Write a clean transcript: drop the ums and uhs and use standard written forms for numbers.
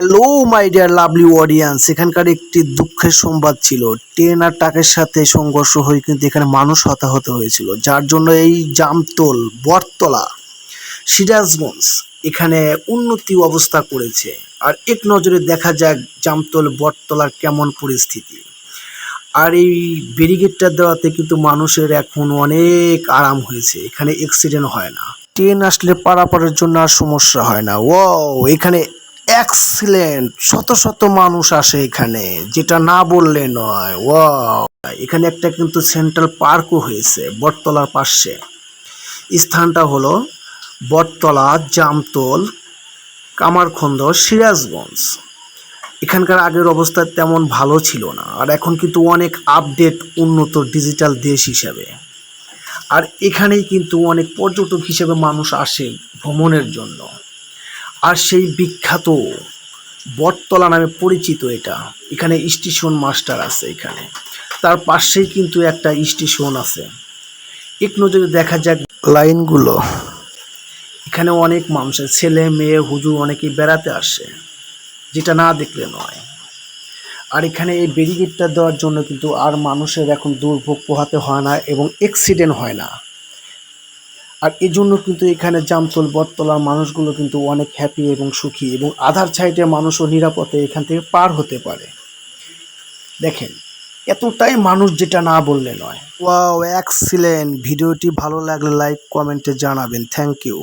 Hello my dear lovely audience, এখানকার একটি দুঃখের সংবাদ ছিল। ট্রেন আর ট্রাকের সাথে সংঘর্ষ হয়ে কিন্তু এখানে মানুষ হতাহত হয়েছিল, যার জন্য এই জামতল, বটতলা, সিরাজগঞ্জ এখানে উন্নতি অবস্থা করেছে। আর এক নজরে দেখা যাক জামতল বটতলার কেমন পরিস্থিতি। আর এই ব্যারিকেডটা দেওয়াতে কিন্তু মানুষের এখন অনেক আরাম হয়েছে, এখানে অ্যাক্সিডেন্ট হয় না। ট্রেন আসলে পারাপারের জন্য আর সমস্যা হয় না। এখানে এক্সিলেন্ট, শত শত মানুষ আসে এখানে, যেটা না বললে নয়। এখানে একটা কিন্তু সেন্ট্রাল পার্কও হয়েছে বটতলার পাশে। স্থানটা হলো বটতলা, জামতল, কামারখন্দ, সিরাজগঞ্জ। এখানকার আগের অবস্থা তেমন ভালো ছিল না, আর এখন কিন্তু অনেক আপডেট, উন্নত ডিজিটাল দেশ হিসাবে। আর এখানেই কিন্তু অনেক পর্যটক হিসেবে মানুষ আসে ভ্রমণের জন্য। আর সেই বিখ্যাত বটতলা নামে পরিচিত এটা, এখানে স্টেশন মাস্টার আছে। এখানে তার পাশেই কিন্তু একটা স্টেশন আছে। এক নজরে দেখা যাক লাইনগুলো। এখানে অনেক মানুষের ছেলে মেয়ে হুজুর অনেকেই বেড়াতে আসে, যেটা না দেখলে নয়। আর এখানে এই ব্যারিকেডটা দেওয়ার জন্য কিন্তু আর মানুষের এখন দুর্ভোগ পোহাতে হয় না এবং অ্যাক্সিডেন্ট হয় না। আর এজন্য কিন্তু এখানে জামতল বটতলার মানুষগুলো কিন্তু অনেক হ্যাপি এবং সুখী, এবং আধার সাইডে মানুষও নিরাপদে এখান থেকে পার হতে পারে। দেখেন, এতটাই মানুষ, যেটা না বললে নয়। Wow, excellent. ভিডিওটি ভালো লাগলে লাইক কমেন্টে জানাবেন। Thank you.